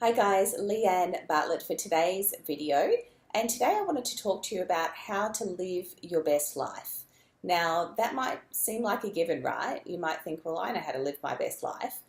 Hi guys, Anne Bartlett for today's video, and today I wanted to talk to you about how to live your best life. Now that might seem like a given, right? You might think, well, I know how to live my best life.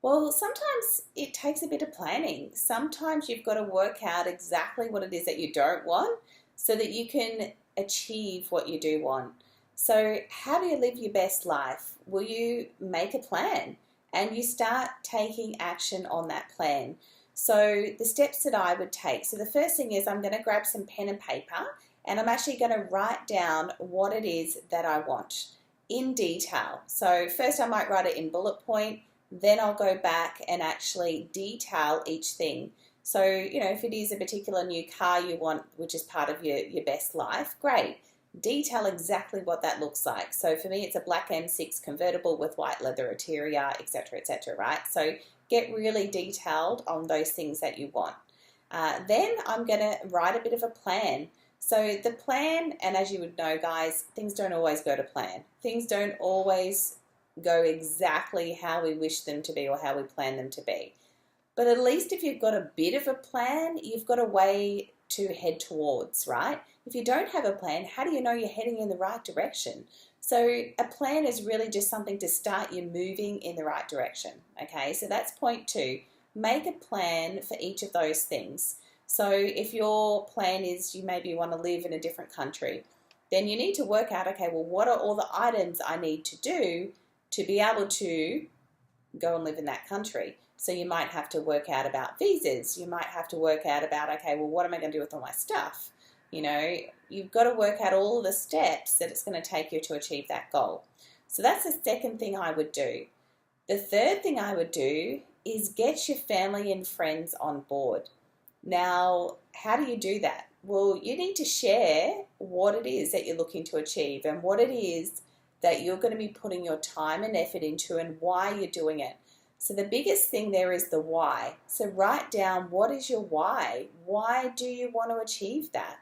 Well, sometimes it takes a bit of planning. Sometimes you've got to work out exactly what it is that you don't want so that you can achieve what you do want. So how do you live your best life? Well, you make a plan and you start taking action on that plan. So the steps that I would take, so the first thing is I'm going to grab some pen and paper and I'm actually going to write down what it is that I want in detail. So first I might write it in bullet point, then I'll go back and actually detail each thing. So, if it is a particular new car you want, which is part of your best life, great. Detail exactly what that looks like. So for me, it's a black M6 convertible with white leather interior, etc., right? So get really detailed on those things that you want. Then I'm going to write a bit of a plan. So the plan, and as you would know, guys, things don't always go to plan. Things don't always go exactly how we wish them to be or how we plan them to be. But at least if you've got a bit of a plan, you've got a way to head towards, right? If you don't have a plan, how do you know you're heading in the right direction? So a plan is really just something to start you moving in the right direction, okay? So that's point 2. Make a plan for each of those things. So if your plan is you maybe want to live in a different country, then you need to work out, okay, well, what are all the items I need to do to be able to go and live in that country? So you might have to work out about visas. You might have to work out about, okay, well, what am I going to do with all my stuff? You've got to work out all the steps that it's going to take you to achieve that goal. So that's the second thing I would do. The third thing I would do is get your family and friends on board. Now, how do you do that? Well, you need to share what it is that you're looking to achieve and what it is that you're going to be putting your time and effort into and why you're doing it. So the biggest thing there is the why. So write down, what is your why? Why do you want to achieve that?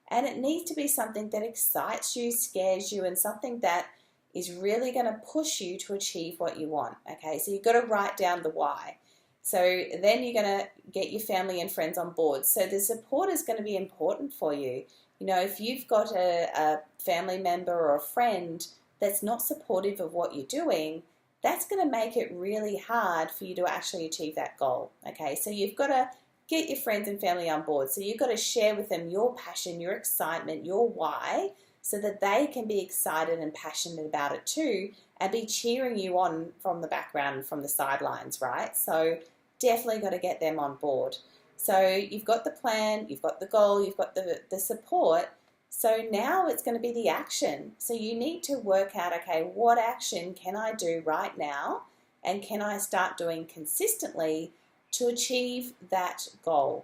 And it needs to be something that excites you, scares you, and something that is really going to push you to achieve what you want. Okay, so you've got to write down the why. So then you're going to get your family and friends on board. So the support is going to be important for you. If you've got a family member or a friend that's not supportive of what you're doing, that's going to make it really hard for you to actually achieve that goal. Okay, so you've got to get your friends and family on board. So you've got to share with them your passion, your excitement, your why, so that they can be excited and passionate about it too and be cheering you on from the background, from the sidelines, right? So definitely got to get them on board. So you've got the plan, you've got the goal, you've got the support. So now it's going to be the action. So you need to work out, okay, what action can I do right now and can I start doing consistently to achieve that goal?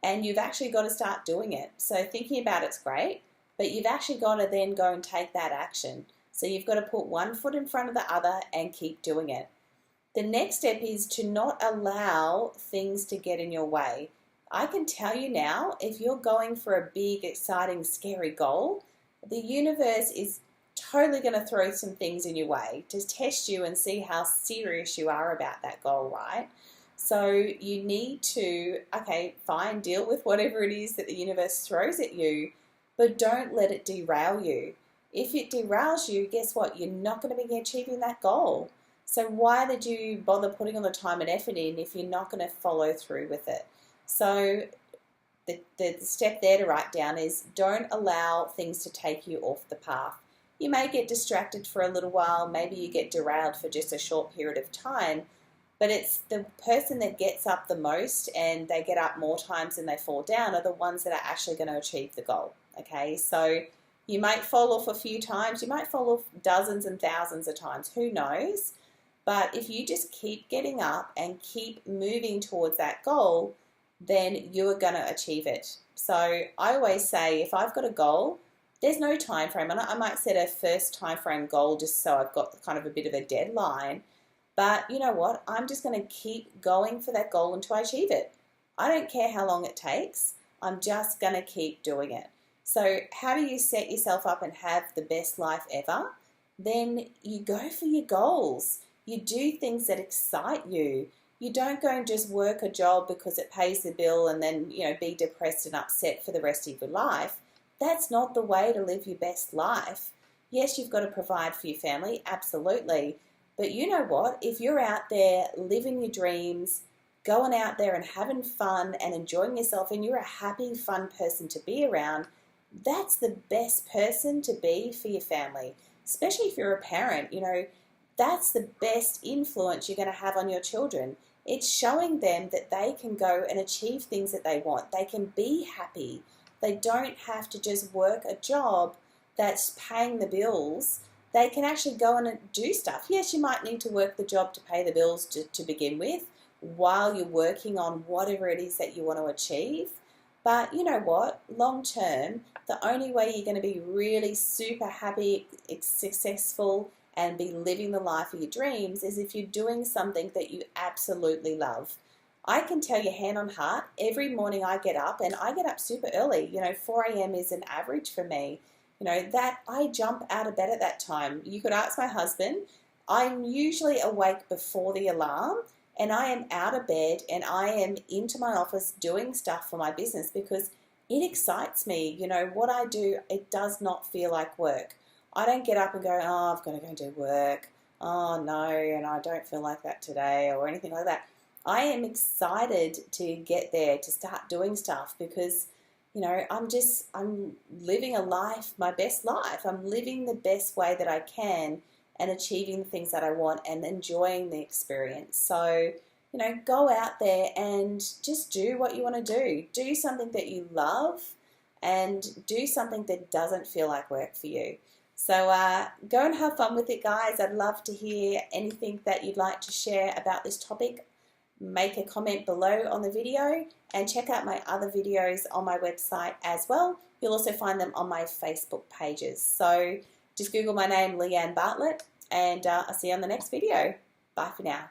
And you've actually got to start doing it. So thinking about it's great, but you've actually got to then go and take that action. So you've got to put one foot in front of the other and keep doing it. The next step is to not allow things to get in your way. I can tell you now, if you're going for a big, exciting, scary goal, the universe is totally going to throw some things in your way to test you and see how serious you are about that goal, right? So you need to, okay, fine, deal with whatever it is that the universe throws at you, but don't let it derail you. If it derails you, guess what? You're not going to be achieving that goal. So why did you bother putting all the time and effort in if you're not going to follow through with it? So the step there to write down is don't allow things to take you off the path. You may get distracted for a little while, maybe you get derailed for just a short period of time, but it's the person that gets up the most and they get up more times than they fall down are the ones that are actually going to achieve the goal. Okay, so you might fall off a few times, you might fall off dozens and thousands of times, who knows? But if you just keep getting up and keep moving towards that goal, then you are going to achieve it. So I always say, if I've got a goal, there's no time frame. And I might set a first time frame goal just so I've got kind of a bit of a deadline. But you know what? I'm just going to keep going for that goal until I achieve it. I don't care how long it takes. I'm just going to keep doing it. So how do you set yourself up and have the best life ever? Then you go for your goals. You do things that excite you. You don't go and just work a job because it pays the bill and then, be depressed and upset for the rest of your life. That's not the way to live your best life. Yes, you've got to provide for your family, absolutely. But you know what? If you're out there living your dreams, going out there and having fun and enjoying yourself, and you're a happy, fun person to be around, that's the best person to be for your family. Especially if you're a parent, that's the best influence you're going to have on your children. It's showing them that they can go and achieve things that they want. They can be happy. They don't have to just work a job that's paying the bills. They can actually go and do stuff. Yes, you might need to work the job to pay the bills to begin with while you're working on whatever it is that you want to achieve. But you know what? Long term, the only way you're going to be really super happy, successful, and be living the life of your dreams is if you're doing something that you absolutely love. I can tell you hand on heart, every morning I get up, and I get up super early. 4 a.m. is an average for me. That I jump out of bed at that time. You could ask my husband. I'm usually awake before the alarm, and I am out of bed and I am into my office doing stuff for my business because it excites me. What I do, it does not feel like work. I don't get up and go, oh, I've got to go and do work. Oh, no, and I don't feel like that today or anything like that. I am excited to get there, to start doing stuff because, I'm living a life, my best life. I'm living the best way that I can and achieving the things that I want and enjoying the experience. So, go out there and just do what you want to do. Do something that you love and do something that doesn't feel like work for you. So go and have fun with it, guys. I'd love to hear anything that you'd like to share about this topic. Make a comment below on the video and check out my other videos on my website as well. You'll also find them on my Facebook pages. So just Google my name, Anne Bartlett, and I'll see you on the next video. Bye for now.